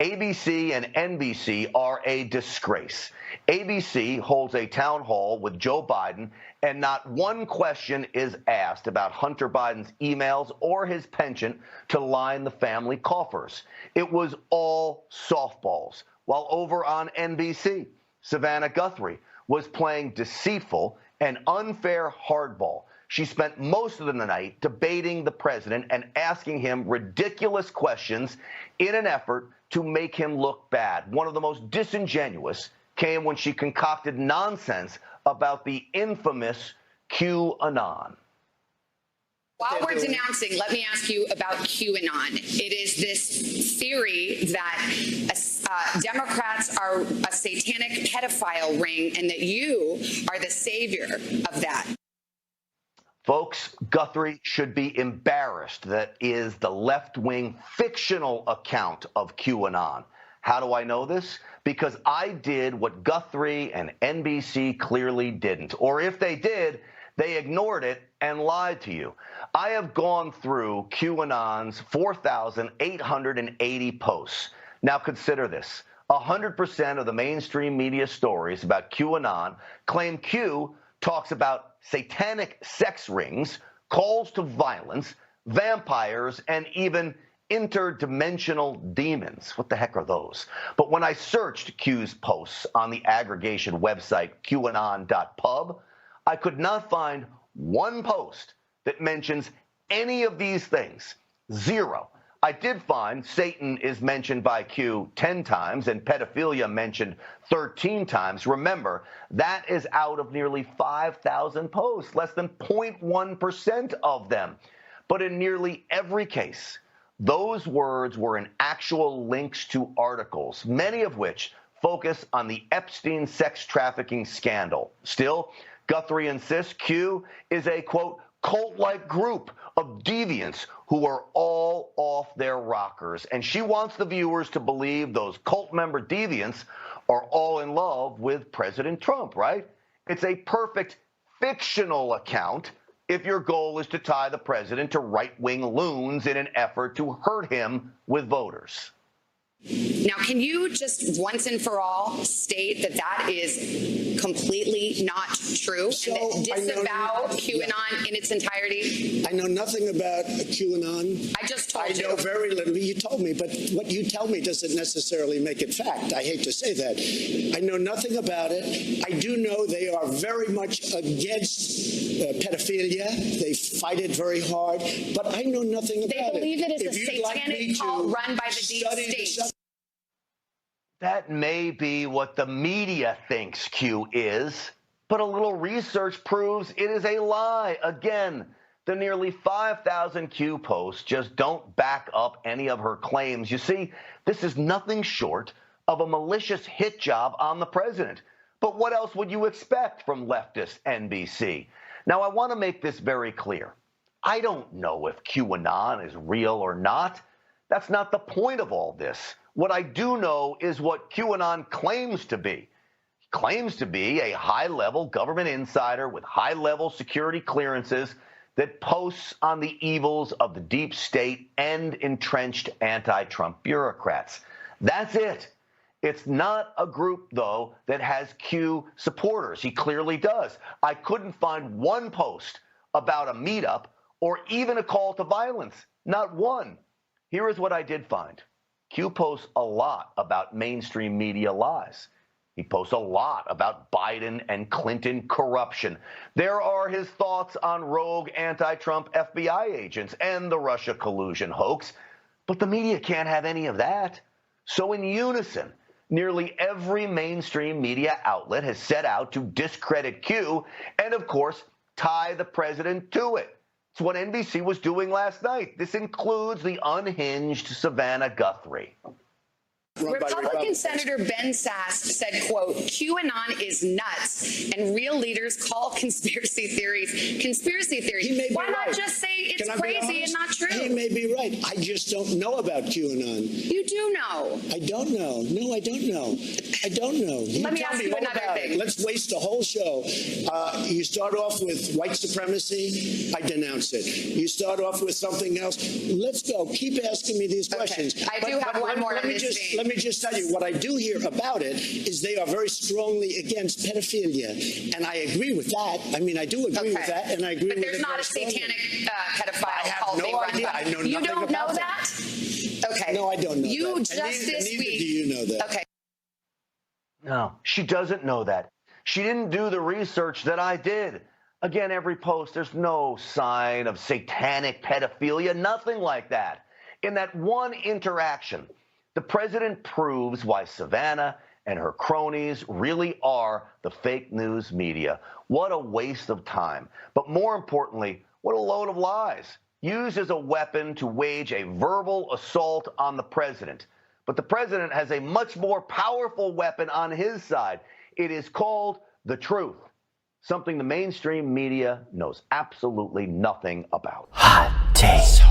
ABC and NBC are a disgrace. ABC holds a town hall with Joe Biden, and not one question is asked about Hunter Biden's emails or his penchant to line the family coffers. It was all softballs. While over on NBC, Savannah Guthrie was playing deceitful and unfair hardball. She spent most of the night debating the president and asking him ridiculous questions in an effort to make him look bad. One of the most disingenuous came when she concocted nonsense about the infamous QAnon. While we're denouncing, let me ask you about QAnon. It is this theory that Democrats are a satanic pedophile ring and that you are the savior of that. Folks, Guthrie should be embarrassed that is the left-wing fictional account of QAnon. How do I know this? Because I did what Guthrie and NBC clearly didn't. Or if they did, they ignored it and lied to you. I have gone through QAnon's 4,880 posts. Now consider this. 100% of the mainstream media stories about QAnon claim Q talks about satanic sex rings, calls to violence, vampires, and even interdimensional demons. What the heck are those? But when I searched Q's posts on the aggregation website QAnon.pub, I could not find one post that mentions any of these things. Zero. I did find Satan is mentioned by Q 10 times and pedophilia mentioned 13 times. Remember, that is out of nearly 5,000 posts, less than 0.1% of them. But in nearly every case, those words were in actual links to articles, many of which focus on the Epstein sex trafficking scandal. Still, Guthrie insists Q is a, quote, cult-like group of deviants who are all off their rockers. And she wants the viewers to believe those cult member deviants are all in love with President Trump, right? It's a perfect fictional account if your goal is to tie the president to right-wing loons in an effort to hurt him with voters. Now, can you just once and for all state that that is completely not true and that disavow QAnon in its entirety? I know nothing about QAnon. I just told you. I know very little. You told me, but what you tell me doesn't necessarily make it fact. I hate to say that. I know nothing about it. I do know they are very much against pedophilia. They fight it very hard, but I know nothing about it. They believe it is a satanic cult run by the deep state. That may be what the media thinks Q is, but a little research proves it is a lie. Again, the nearly 5,000 Q posts just don't back up any of her claims. You see, this is nothing short of a malicious hit job on the president. But what else would you expect from leftist NBC? Now, I want to make this very clear. I don't know if QAnon is real or not. That's not the point of all this. What I do know is what QAnon claims to be. He claims to be a high-level government insider with high-level security clearances that posts on the evils of the deep state and entrenched anti-Trump bureaucrats. That's it. It's not a group, though, that has Q supporters. He clearly does. I couldn't find one post about a meetup or even a call to violence. Not one. Here is what I did find. Q posts a lot about mainstream media lies. He posts a lot about Biden and Clinton corruption. There are his thoughts on rogue anti-Trump FBI agents and the Russia collusion hoax. But the media can't have any of that. So in unison, nearly every mainstream media outlet has set out to discredit Q and, of course, tie the president to it. It's what NBC was doing last night. This includes the unhinged Savannah Guthrie. Republican Senator Ben Sass said, quote, QAnon is nuts and real leaders call conspiracy theories conspiracy theories. Why not just say it's crazy and not true? He may be right. I just don't know about QAnon. You do know. I don't know. No, I don't know. I don't know. Let me ask you another thing. Let's waste a whole show. You start off with white supremacy. I denounce it. You start off with something else. Let's go. Keep asking me these questions. I do have one more in this vein. me just tell you, what I do hear about it is they are very strongly against pedophilia, and I agree with that. I mean, I do agree with that, and I agree with it. But there's not a satanic pedophile cult no being run idea. by. I know You nothing don't know about that? Okay. No, I don't know You that. just this neither week. do you know that. Okay. No, she doesn't know that. She didn't do the research that I did. Again, every post, there's no sign of satanic pedophilia, nothing like that. In that one interaction, the president proves why Savannah and her cronies really are the fake news media. What a waste of time. But more importantly, what a load of lies, used as a weapon to wage a verbal assault on the president. But the president has a much more powerful weapon on his side. It is called the truth, something the mainstream media knows absolutely nothing about. Hot take.